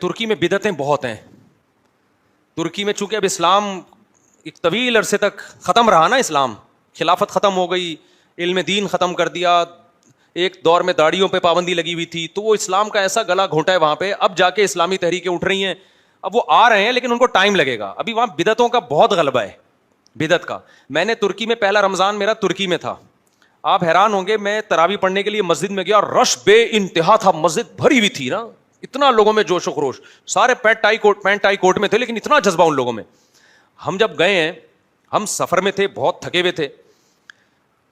ترکی میں بدعتیں بہت ہیں. ترکی میں چونکہ اب اسلام ایک طویل عرصے تک ختم رہا نا, اسلام خلافت ختم ہو گئی, علم دین ختم کر دیا, ایک دور میں داڑھیوں پہ پابندی لگی ہوئی تھی, تو وہ اسلام کا ایسا گلا گھونٹا ہے وہاں پہ. اب جا کے اسلامی تحریکیں اٹھ رہی ہیں, اب وہ آ رہے ہیں لیکن ان کو ٹائم لگے گا. ابھی وہاں بدعتوں کا بہت غلبہ ہے, بدعت کا. میں نے ترکی میں پہلا رمضان میرا ترکی میں تھا, آپ حیران ہوں گے, میں تراویح پڑھنے کے لیے مسجد میں گیا, رش بے انتہا تھا, مسجد بھری ہوئی تھی نا, اتنا لوگوں میں جوش و خروش, سارے پینٹ ٹائی کوٹ میں تھے لیکن اتنا جذبہ ان لوگوں میں. ہم جب گئے ہیں, ہم سفر میں تھے, بہت تھکے ہوئے تھے,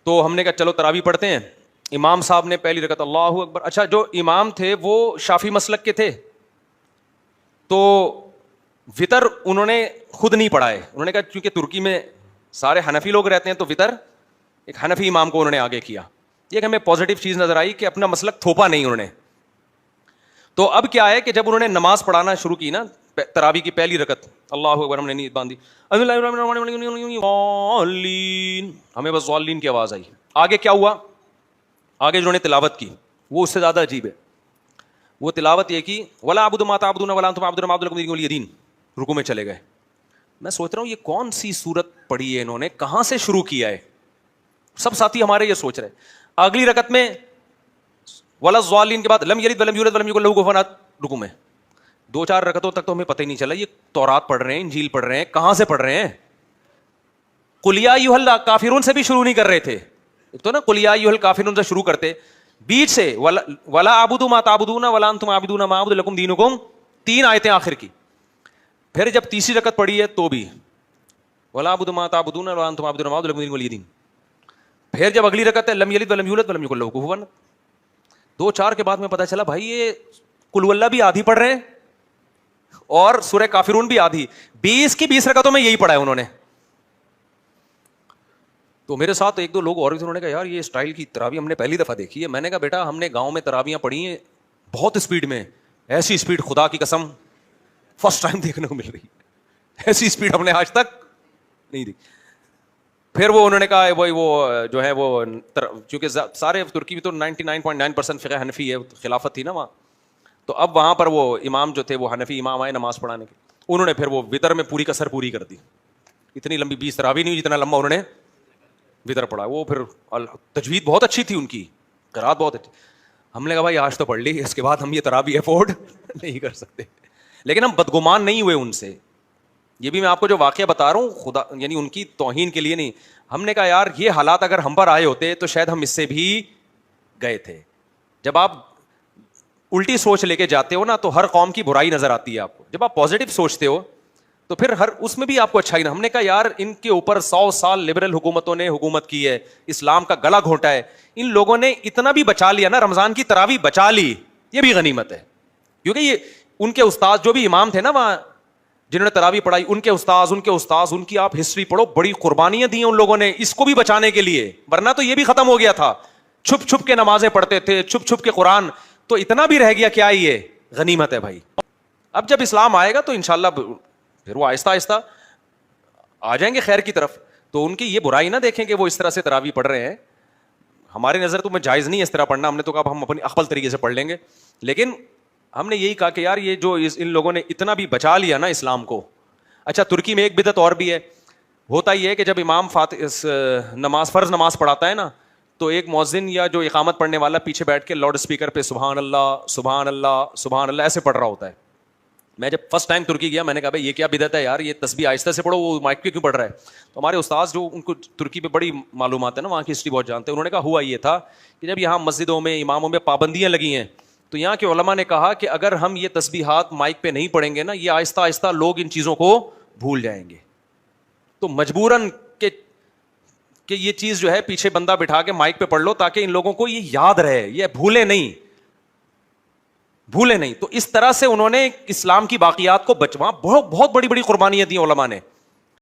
تو ہم نے کہا چلو تراویح پڑھتے ہیں. امام صاحب نے پہلی رکعت اللہ اکبر. اچھا, جو امام تھے وہ شافعی مسلک کے تھے, تو وطر انہوں نے خود نہیں پڑھائے. انہوں نے کہا کیونکہ ترکی میں سارے حنفی لوگ رہتے ہیں, تو وطر ایک حنفی امام کو انہوں نے آگے کیا. یہ ہمیں پازیٹیو چیز نظر آئی کہ اپنا مسلک تھوپا نہیں انہوں نے. تو اب کیا ہے کہ جب انہوں نے نماز پڑھانا شروع کی نا, تراویح کی پہلی رکعت اللہ اکبر ہم نے نیت باندھی, ہمیں بس ضالین کی آواز آئی. آگے کیا ہوا, آگے جنہوں نے تلاوت کی وہ اس سے زیادہ عجیب ہے. وہ تلاوت یہ کی, ولا اعبد ما تعبدون ولا انتم عابدون ما اعبد لكم دينكم ولي دين, رکوع میں چلے گئے. میں سوچ رہا ہوں یہ کون سی سورت پڑھی ہے انہوں نے, کہاں سے شروع کیا ہے. سب ساتھی ہمارے یہ سوچ رہے. اگلی رکعت میں ولا الضالین کے بعد لم یلد ولم یولد ولم یکن له کفوا احد, رکوع میں. 2-4 رکعتوں تک تو ہمیں پتہ ہی نہیں چلا یہ تورات پڑھ رہے ہیں, انجیل پڑھ رہے ہیں, کہاں سے پڑھ رہے ہیں. قل یا ایھا الکافرون سے بھی شروع نہیں کر رہے تھے, ایک تو نا قل یا ایھا الکافرون سے شروع کرتے, بیچ سے ولا اعبد ما تعبدون ولا انتم عابدون ما اعبد لكم دینکم, 3 آیتیں آخر کی. پھر جب تیسری رکعت پڑھی ہے تو بھی ولا اعبد ما تعبدون ولا انتم عابدون ما اعبد لكم دینکم ولي دین. پھر جب اگلی رکعت ہے لم یلد ولم یولد ولم یکن له کفوا احد. 2-4 کے بعد میں پتا چلا بھائی یہ قل واللہ بھی آدھی پڑھ رہے ہیں اور سورہ کافرون بھی آدھی. 20 کی 20 رکعتوں میں یہی پڑھا ہے انہوں نے. تو میرے ساتھ 1-2 لوگ اور بھی تھے, انہوں نے کہا یار یہ اسٹائل کی تراویح ہم نے پہلی دفعہ دیکھی ہے. میں نے کہا بیٹا ہم نے گاؤں میں تراویحاں پڑھی ہیں بہت اسپیڈ میں, ایسی اسپیڈ خدا کی قسم فرسٹ ٹائم دیکھنے کو مل رہی ہے, ایسی اسپیڈ ہم نے آج تک نہیں دیکھی. پھر وہ انہوں نے کہا وہ جو ہے وہ چونکہ سارے ترکی میں تو 99.9% فقہ حنفی ہے, خلافت تھی نا وہاں, تو اب وہاں پر وہ امام جو تھے وہ حنفی امام آئے نماز پڑھانے کے, انہوں نے پھر وہ وطر میں پوری کسر پوری کر دی. اتنی لمبی 20 تراویح نہیں, جتنا لمبا انہوں نے وطر پڑھا. وہ پھر تجوید بہت اچھی تھی ان کی, قرات بہت اچھی. ہم نے کہا بھائی آج تو پڑھ لی, اس کے بعد ہم یہ تراویح افورڈ نہیں کر سکتے. لیکن ہم بدگمان نہیں ہوئے ان سے. یہ بھی میں آپ کو جو واقعہ بتا رہا ہوں خدا یعنی ان کی توہین کے لیے نہیں. ہم نے کہا یار یہ حالات اگر ہم پر آئے ہوتے تو شاید ہم اس سے بھی گئے تھے. جب آپ الٹی سوچ لے کے جاتے ہو نا تو ہر قوم کی برائی نظر آتی ہے آپ کو. جب آپ پازیٹیو سوچتے ہو تو پھر ہر اس میں بھی آپ کو اچھائی. ہم نے کہا یار ان کے اوپر 100 سال لبرل حکومتوں نے حکومت کی ہے, اسلام کا گلا گھونٹا ہے, ان لوگوں نے اتنا بھی بچا لیا نا, رمضان کی تراویح بچا لی, یہ بھی غنیمت ہے. کیونکہ یہ ان کے استاد جو بھی امام تھے نا وہاں جنہوں نے تراویح پڑھائی, ان کے استاذ ان کی آپ ہسٹری پڑھو, بڑی قربانیاں دی ہیں ان لوگوں نے اس کو بھی بچانے کے لیے, ورنہ تو یہ بھی ختم ہو گیا تھا. چھپ چھپ کے نمازیں پڑھتے تھے, چھپ چھپ کے قرآن, تو اتنا بھی رہ گیا. کیا یہ غنیمت ہے بھائی. اب جب اسلام آئے گا تو انشاءاللہ پھر وہ آہستہ آہستہ آ جائیں گے خیر کی طرف. تو ان کی یہ برائی نہ دیکھیں کہ وہ اس طرح سے تراویح پڑھ رہے ہیں. ہماری نظر تو میں جائز نہیں ہے اس طرح پڑھنا, ہم نے تو کہا ہم اپنی عقل طریقے سے پڑھ لیں گے. لیکن ہم نے یہی کہا کہ یار یہ جو ان لوگوں نے اتنا بھی بچا لیا نا اسلام کو. اچھا ترکی میں ایک بدعت اور بھی ہے. ہوتا یہ ہے کہ جب امام فرض نماز پڑھاتا ہے نا تو ایک مؤذن یا جو اقامت پڑھنے والا پیچھے بیٹھ کے لاؤڈ اسپیکر پہ سبحان اللہ سبحان اللہ سبحان اللہ ایسے پڑھ رہا ہوتا ہے. میں جب فرسٹ ٹائم ترکی گیا میں نے کہا بھائی یہ کیا بدعت ہے یار, یہ تسبیح آہستہ سے پڑھو, وہ مائک پہ کیوں پڑھ رہا ہے. تو ہمارے استاذ جو ان کو ترکی پہ بڑی معلومات ہے نا, وہاں کی ہسٹری بہت جانتے ہیں, انہوں نے کہا ہوا یہ تھا کہ جب یہاں مسجدوں میں اماموں میں پابندیاں لگی ہیں تو یہاں کے علماء نے کہا کہ اگر ہم یہ تسبیحات مائک پہ نہیں پڑھیں گے نا, یہ آہستہ آہستہ لوگ ان چیزوں کو بھول جائیں گے. تو مجبوراً کہ یہ چیز جو ہے پیچھے بندہ بٹھا کے مائک پہ پڑھ لو تاکہ ان لوگوں کو یہ یاد رہے, یہ بھولے نہیں. تو اس طرح سے انہوں نے اسلام کی باقیات کو بچوا, بہت بڑی بڑی قربانیاں دی علماء نے.